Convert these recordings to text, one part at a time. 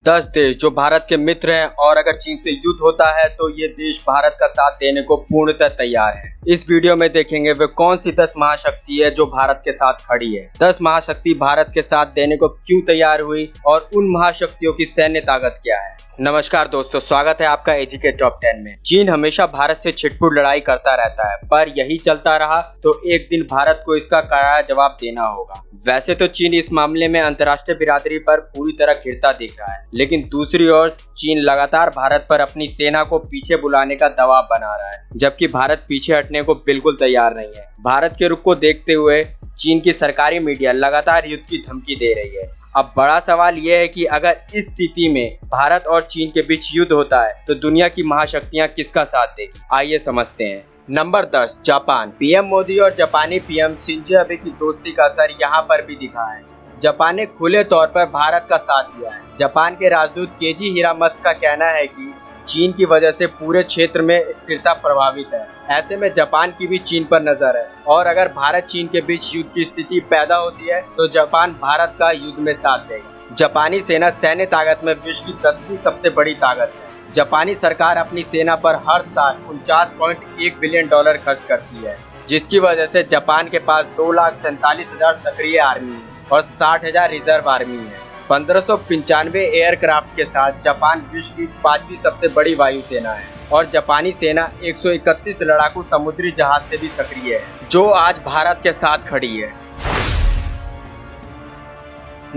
10 देश जो भारत के मित्र हैं और अगर चीन से युद्ध होता है तो ये देश भारत का साथ देने को पूर्णतः तैयार है। इस वीडियो में देखेंगे वे कौन सी 10 महाशक्ति है जो भारत के साथ खड़ी है। 10 महाशक्ति भारत के साथ देने को क्यों तैयार हुई और उन महाशक्तियों की सैन्य ताकत क्या है। नमस्कार दोस्तों, स्वागत है आपका एजीके टॉप 10 में। चीन हमेशा भारत से छिटपुट लड़ाई करता रहता है, पर यही चलता रहा तो एक दिन भारत को इसका करारा जवाब देना होगा। वैसे तो चीन इस मामले में अंतर्राष्ट्रीय बिरादरी पर पूरी तरह घिरता दिख रहा है, लेकिन दूसरी ओर चीन लगातार भारत पर अपनी सेना को पीछे बुलाने का दबाव बना रहा है, जबकि भारत पीछे हटने को बिल्कुल तैयार नहीं है। भारत के रुख को देखते हुए चीन की सरकारी मीडिया लगातार युद्ध की धमकी दे रही है। अब बड़ा सवाल यह है कि अगर इस स्थिति में भारत और चीन के बीच युद्ध होता है तो दुनिया की महाशक्तियां किसका साथ देगी, आइए समझते हैं। Number 10, Japan. पीएम मोदी और जापानी पीएम शिंजो अबे की दोस्ती का असर यहाँ पर भी दिखा है। जापान ने खुले तौर पर भारत का साथ दिया है। जापान के राजदूत केजी हिरामत्सु का कहना है कि चीन की वजह से पूरे क्षेत्र में स्थिरता प्रभावित है। ऐसे में जापान की भी चीन पर नजर है और अगर भारत चीन के बीच युद्ध की स्थिति पैदा होती है तो जापान भारत का युद्ध में साथ देगा। जापानी सेना सैन्य ताकत में विश्व की 10वीं सबसे बड़ी ताकत है। जापानी सरकार अपनी सेना पर हर साल 49.1 बिलियन डॉलर खर्च करती है, जिसकी वजह से जापान के पास 2,47,000 सक्रिय आर्मी है और 60,000 रिजर्व आर्मी है। 1595 एयरक्राफ्ट के साथ जापान विश्व की 5वीं सबसे बड़ी वायुसेना है और जापानी सेना 131 लड़ाकू समुद्री जहाज से भी सक्रिय है, जो आज भारत के साथ खड़ी है।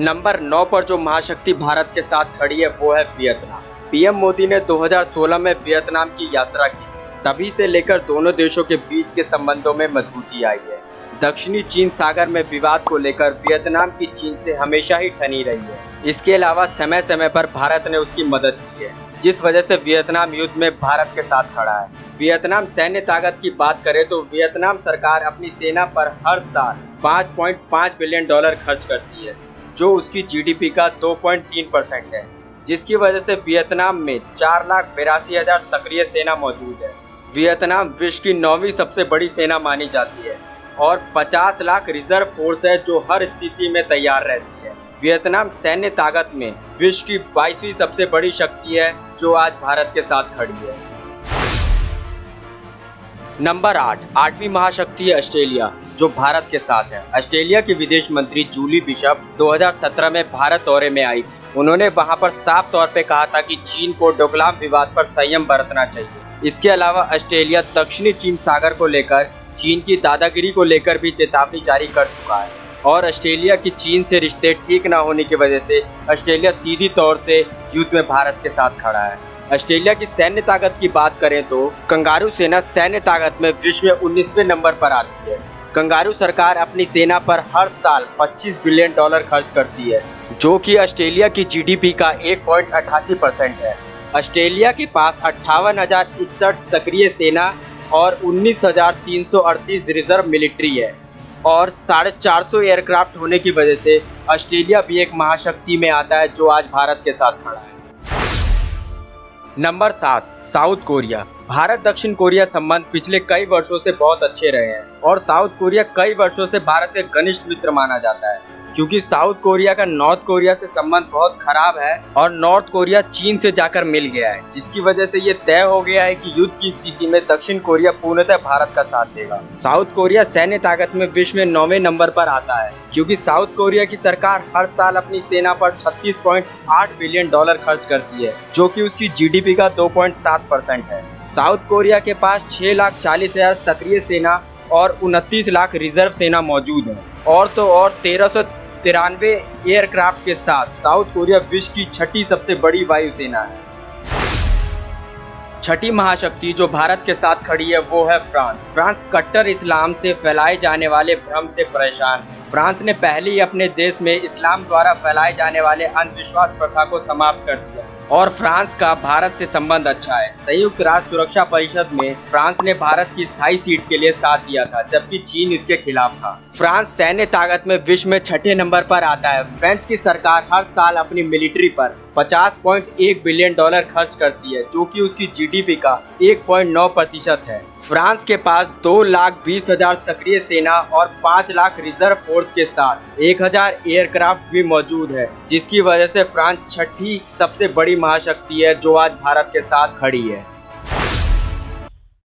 नंबर 9 पर जो महाशक्ति भारत के साथ खड़ी है वो है वियतनाम। पीएम मोदी ने 2016 में वियतनाम की यात्रा की, तभी से लेकर दोनों देशों के बीच के संबंधों में मजबूती आई है। दक्षिणी चीन सागर में विवाद को लेकर वियतनाम की चीन से हमेशा ही ठनी रही है। इसके अलावा समय समय पर भारत ने उसकी मदद की है, जिस वजह से वियतनाम युद्ध में भारत के साथ खड़ा है। वियतनाम सैन्य ताकत की बात करें तो वियतनाम सरकार अपनी सेना पर हर साल 5.5 बिलियन डॉलर खर्च करती है, जो उसकी जीडीपी का 2.3% है, जिसकी वजह से वियतनाम में 4,82,000 सक्रिय सेना मौजूद है। वियतनाम विश्व की 9वीं सबसे बड़ी सेना मानी जाती है और 50 लाख रिजर्व फोर्स है जो हर स्थिति में तैयार रहती है। वियतनाम सैन्य ताकत में विश्व की 22वीं सबसे बड़ी शक्ति है जो आज भारत के साथ खड़ी है। नंबर 8, 8वीं महाशक्ति है ऑस्ट्रेलिया, जो भारत के साथ है। ऑस्ट्रेलिया की विदेश मंत्री जूली बिशप 2017 में भारत दौरे में आई थी। उन्होंने वहां पर साफ तौर पे कहा था कि चीन को डोकलाम विवाद पर संयम बरतना चाहिए। इसके अलावा ऑस्ट्रेलिया दक्षिणी चीन सागर को लेकर चीन की दादागिरी को लेकर भी चेतावनी जारी कर चुका है और ऑस्ट्रेलिया की चीन से रिश्ते ठीक न होने की वजह से ऑस्ट्रेलिया सीधी तौर से युद्ध में भारत के साथ खड़ा है। ऑस्ट्रेलिया की सैन्य ताकत की बात करें तो कंगारू सेना सैन्य ताकत में विश्व में 19वें नंबर पर आती है। कंगारू सरकार अपनी सेना पर हर साल 25 बिलियन डॉलर खर्च करती है, जो कि ऑस्ट्रेलिया की जीडीपी का 1.88% है। ऑस्ट्रेलिया के पास 58,061 सक्रिय सेना और 19,338 रिजर्व मिलिट्री है और 450 एयरक्राफ्ट होने की वजह से ऑस्ट्रेलिया भी एक महाशक्ति में आता है जो आज भारत के साथ खड़ा है। Number 7, south Korea. भारत दक्षिण कोरिया संबंध पिछले कई वर्षों से बहुत अच्छे रहे हैं और साउथ कोरिया कई वर्षों से भारत के घनिष्ठ मित्र माना जाता है, क्योंकि साउथ कोरिया का नॉर्थ कोरिया से संबंध बहुत खराब है और नॉर्थ कोरिया चीन से जाकर मिल गया है, जिसकी वजह से ये तय हो गया है कि युद्ध की स्थिति में दक्षिण कोरिया पूर्णतः भारत का साथ देगा। साउथ कोरिया सैन्य ताकत में विश्व में 9वें नंबर पर आता है, क्योंकि साउथ कोरिया की सरकार हर साल अपनी सेना पर 36.8 बिलियन डॉलर खर्च करती है, जो कि उसकी जीडीपी का 2.7% है। साउथ कोरिया के पास 6,40,000 सक्रिय सेना और 29 लाख रिजर्व सेना मौजूद है और तो और 1393 एयरक्राफ्ट के साथ साउथ कोरिया विश्व की 6ठी सबसे बड़ी वायुसेना है। 6ठी महाशक्ति जो भारत के साथ खड़ी है वो है फ्रांस। फ्रांस कट्टर इस्लाम से फैलाए जाने वाले भ्रम से परेशान है। फ्रांस ने पहले ही अपने देश में इस्लाम द्वारा फैलाए जाने वाले अंधविश्वास प्रथा को समाप्त कर दिया और फ्रांस का भारत से संबंध अच्छा है। संयुक्त राष्ट्र सुरक्षा परिषद में फ्रांस ने भारत की स्थायी सीट के लिए साथ दिया था, जबकि चीन इसके खिलाफ था। फ्रांस सैन्य ताकत में विश्व में 6ठे नंबर पर आता है। फ्रेंच की सरकार हर साल अपनी मिलिट्री पर 50.1 बिलियन डॉलर खर्च करती है, जो कि उसकी जीडीपी का 1.9% है। फ्रांस के पास 2,20,000 सक्रिय सेना और 5 लाख रिजर्व फोर्स के साथ 1,000 एयरक्राफ्ट भी मौजूद है, जिसकी वजह से फ्रांस छठी सबसे बड़ी महाशक्ति है जो आज भारत के साथ खड़ी है।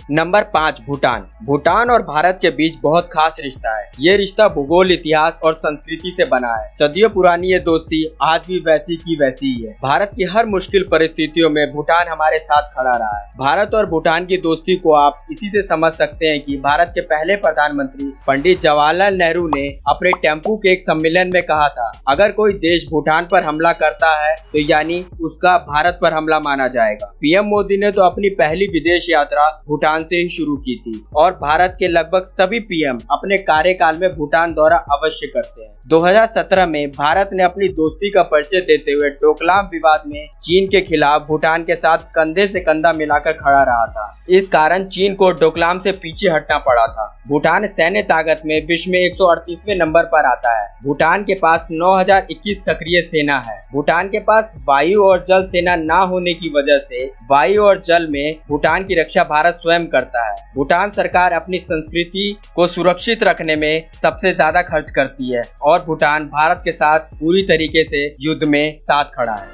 नंबर 5, भूटान। भूटान और भारत के बीच बहुत खास रिश्ता है। ये रिश्ता भूगोल, इतिहास और संस्कृति से बना है। सदियों पुरानी ये दोस्ती आज भी वैसी की वैसी ही है। भारत की हर मुश्किल परिस्थितियों में भूटान हमारे साथ खड़ा रहा है। भारत और भूटान की दोस्ती को आप इसी से समझ सकते हैं कि भारत के पहले प्रधानमंत्री पंडित जवाहरलाल नेहरू ने अपने टेम्पू के एक सम्मेलन में कहा था, अगर कोई देश भूटान पर हमला करता है तो यानी उसका भारत पर हमला माना जाएगा। पीएम मोदी ने तो अपनी पहली विदेश यात्रा भूटान से ही शुरू की थी और भारत के लगभग सभी पीएम अपने कार्यकाल में भूटान दौरा अवश्य करते हैं। 2017 में भारत ने अपनी दोस्ती का परिचय देते हुए डोकलाम विवाद में चीन के खिलाफ भूटान के साथ कंधे से कंधा मिलाकर खड़ा रहा था। इस कारण चीन को डोकलाम से पीछे हटना पड़ा था। भूटान सैन्य ताकत में विश्व में 138वें नंबर पर आता है। भूटान के पास 9,021 सक्रिय सेना है। भूटान के पास वायु और जल सेना न होने की वजह से वायु और जल में भूटान की रक्षा भारत स्वयं करता है। भूटान सरकार अपनी संस्कृति को सुरक्षित रखने में सबसे ज्यादा खर्च करती है और भूटान भारत के साथ पूरी तरीके से युद्ध में साथ खड़ा है।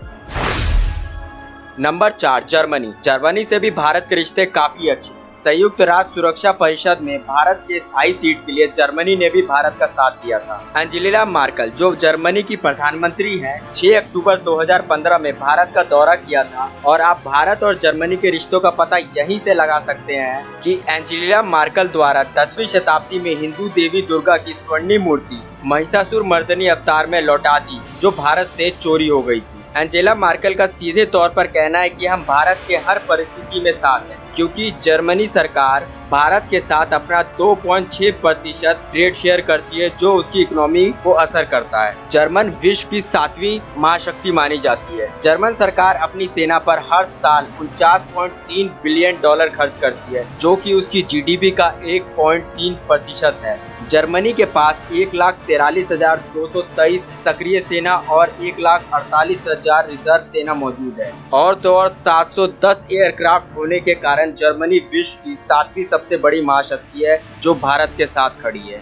Number 4, Germany. जर्मनी से भी भारत के रिश्ते काफी अच्छे। संयुक्त राष्ट्र सुरक्षा परिषद में भारत के स्थायी सीट के लिए जर्मनी ने भी भारत का साथ दिया था। एंजेला मार्केल जो जर्मनी की प्रधानमंत्री हैं, 6 अक्टूबर 2015 में भारत का दौरा किया था और आप भारत और जर्मनी के रिश्तों का पता यहीं से लगा सकते हैं कि एंजेला मार्केल द्वारा 10वीं शताब्दी में हिंदू देवी दुर्गा की स्वर्णिम मूर्ति महिषासुर मर्दनी अवतार में लौटा दी, जो भारत से चोरी हो गई थी। एंजेला मार्केल का सीधे तौर पर कहना है कि हम भारत के हर परिस्थिति में साथ हैं, क्योंकि जर्मनी सरकार भारत के साथ अपना 2.6% ट्रेड शेयर करती है, जो उसकी इकोनॉमी को असर करता है। जर्मन विश्व की 7वीं महाशक्ति मानी जाती है। जर्मन सरकार अपनी सेना पर हर साल $49.3 बिलियन खर्च करती है, जो कि उसकी जीडीपी का 1.3% है। जर्मनी के पास 1,43,223 सक्रिय सेना और 1,48,000 रिजर्व सेना मौजूद है और तो और 710 एयरक्राफ्ट होने के कारण जर्मनी विश्व की 7वीं सबसे बड़ी महाशक्ति है जो भारत के साथ खड़ी है।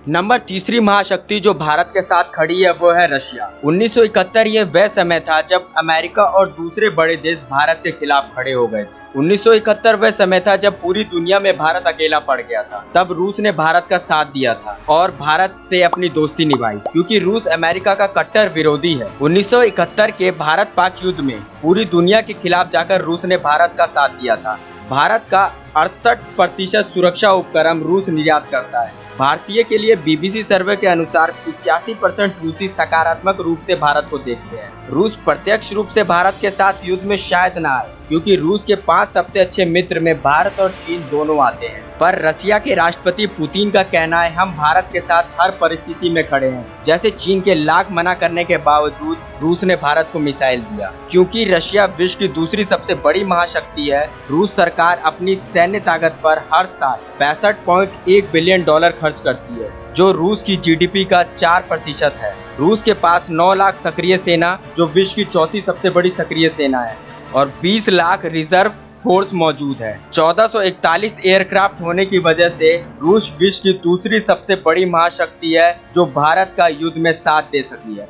नंबर 3 महाशक्ति जो भारत के साथ खड़ी है वो है रशिया। 1971 ये वह समय था जब अमेरिका और दूसरे बड़े देश भारत के खिलाफ खड़े हो गए थे। 1971 वह समय था जब पूरी दुनिया में भारत अकेला पड़ गया था। तब रूस ने भारत का साथ दिया था और भारत से अपनी दोस्ती निभाई, क्योंकि रूस अमेरिका का कट्टर विरोधी है। 1971 के भारत पाक युद्ध में पूरी दुनिया के खिलाफ जाकर रूस ने भारत का साथ दिया था। भारत का 68% सुरक्षा उपकरण रूस निर्यात करता है। भारतीय के लिए बीबीसी सर्वे के अनुसार 85% रूसी सकारात्मक रूप से भारत को देखते हैं। रूस प्रत्यक्ष रूप से भारत के साथ युद्ध में शायद न आए, क्योंकि रूस के 5 सबसे अच्छे मित्र में भारत और चीन दोनों आते हैं। पर रशिया के राष्ट्रपति पुतिन का कहना है, हम भारत के साथ हर परिस्थिति में खड़े हैं। जैसे चीन के लाख मना करने के बावजूद रूस ने भारत को मिसाइल दिया। क्योंकि रशिया विश्व की दूसरी सबसे बड़ी महाशक्ति है, रूस सरकार अपनी सैन्य ताकत पर हर साल $65.1 बिलियन खर्च करती है, जो रूस की जीडीपी का 4% है। रूस के पास 9 लाख सक्रिय सेना, जो विश्व की 4थी सबसे बड़ी सक्रिय सेना है, और 20 लाख रिजर्व फोर्स मौजूद है। 1441 एयरक्राफ्ट होने की वजह से रूस विश्व की दूसरी सबसे बड़ी महाशक्ति है जो भारत का युद्ध में साथ दे सकी है।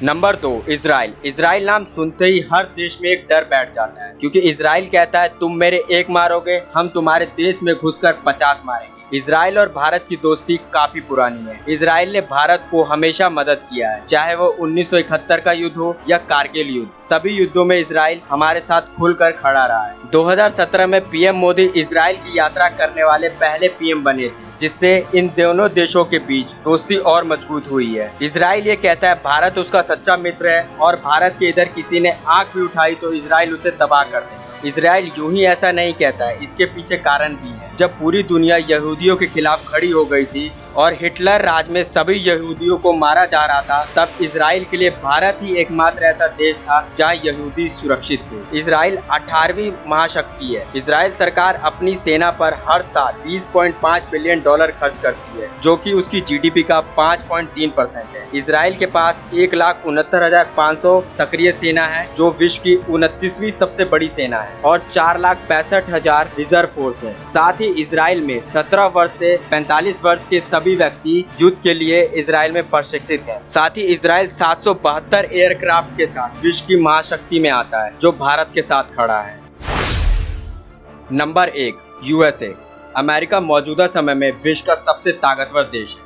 Number 2, Israel. इजराइल नाम सुनते ही हर देश में एक डर बैठ जाता है, क्योंकि इजराइल कहता है तुम मेरे एक मारोगे, हम तुम्हारे देश में घुसकर 50 मारेंगे। इजराइल और भारत की दोस्ती काफी पुरानी है। इजराइल ने भारत को हमेशा मदद किया है, चाहे वो 1971 का युद्ध हो या कारगिल युद्ध। सभी युद्धों में इजराइल हमारे साथ खुलकर खड़ा रहा है। 2017 में पीएम मोदी इजराइल की यात्रा करने वाले पहले पीएम बने थे, जिससे इन दोनों देशों के बीच दोस्ती और मजबूत हुई है। इजराइल ये कहता है भारत उसका सच्चा मित्र है और भारत के इधर किसी ने आंख भी उठाई तो इजराइल उसे तबाह कर देगा। इजराइल यूं ही ऐसा नहीं कहता है, इसके पीछे कारण भी है। जब पूरी दुनिया यहूदियों के खिलाफ खड़ी हो गई थी और हिटलर राज में सभी यहूदियों को मारा जा रहा था, तब इजराइल के लिए भारत ही एकमात्र ऐसा देश था जहां यहूदी सुरक्षित थे। इजराइल 18वीं महाशक्ति है। इजराइल सरकार अपनी सेना पर हर साल $20.5 बिलियन खर्च करती है, जो कि उसकी जीडीपी का 5.3% है। इजराइल के पास 1,69,500 सक्रिय सेना है, जो विश्व की 29वीं सबसे बड़ी सेना है, और 4,65,000 रिजर्व फोर्स है। साथ ही इजराइल में 17 वर्ष से 45 वर्ष के सभी व्यक्ति युद्ध के लिए इजराइल में प्रशिक्षित हैं। साथ ही इजराइल 772 एयरक्राफ्ट के साथ विश्व की महाशक्ति में आता है, जो भारत के साथ खड़ा है। Number 1, USA. अमेरिका मौजूदा समय में विश्व का सबसे ताकतवर देश है।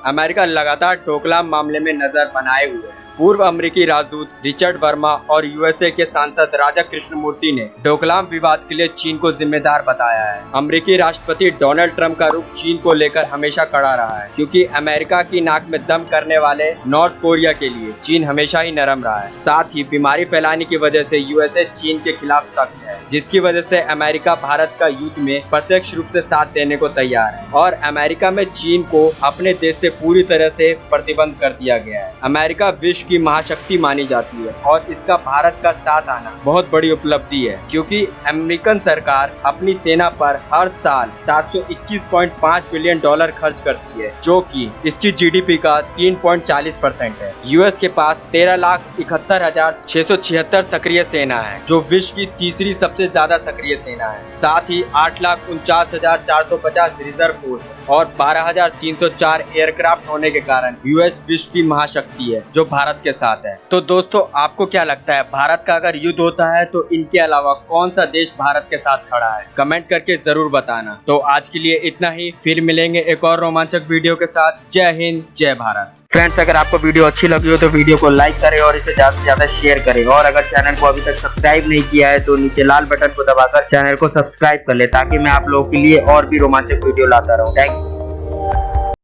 अमेरिका लगातार डोकलाम मामले में नजर बनाए हुए है। पूर्व अमेरिकी राजदूत रिचर्ड वर्मा और यूएसए के सांसद राजा कृष्णमूर्ति ने डोकलाम विवाद के लिए चीन को जिम्मेदार बताया है। अमेरिकी राष्ट्रपति डोनाल्ड ट्रंप का रुख चीन को लेकर हमेशा कड़ा रहा है, क्योंकि अमेरिका की नाक में दम करने वाले नॉर्थ कोरिया के लिए चीन हमेशा ही नरम रहा है। साथ ही बीमारी फैलाने की वजह से यूएसए चीन के खिलाफ सख्त है, जिसकी वजह से अमेरिका भारत का युद्ध में प्रत्यक्ष रूप से साथ देने को तैयार है, और अमेरिका में चीन को अपने देश से पूरी तरह से प्रतिबंध कर दिया गया है। अमेरिका विश्व की महाशक्ति मानी जाती है, और इसका भारत का साथ आना बहुत बड़ी उपलब्धि है, क्योंकि अमेरिकन सरकार अपनी सेना पर हर साल $721.5 बिलियन खर्च करती है, जो कि इसकी जीडीपी का 3.40% है। यूएस के पास 13,71,676 सक्रिय सेना है, जो विश्व की तीसरी सबसे ज्यादा सक्रिय सेना है। साथ ही 8,49,450 रिजर्व फोर्स और 12,304 एयरक्राफ्ट होने के कारण यूएस विश्व की महाशक्ति है, जो भारत के साथ है। तो दोस्तों, आपको क्या लगता है, भारत का अगर युद्ध होता है तो इनके अलावा कौन सा देश भारत के साथ खड़ा है? कमेंट करके जरूर बताना। तो आज के लिए इतना ही, फिर मिलेंगे एक और रोमांचक वीडियो के साथ। जय हिंद, जय भारत। फ्रेंड्स, अगर आपको वीडियो अच्छी लगी हो तो वीडियो को लाइक करें और इसे ज्यादा से ज्यादा शेयर करें, और अगर चैनल को अभी तक सब्सक्राइब नहीं किया है तो नीचे लाल बटन को दबाकर चैनल को सब्सक्राइब कर ले, ताकि मैं आप लोगों के लिए और भी रोमांचक वीडियो लाता रहूं। Thank you.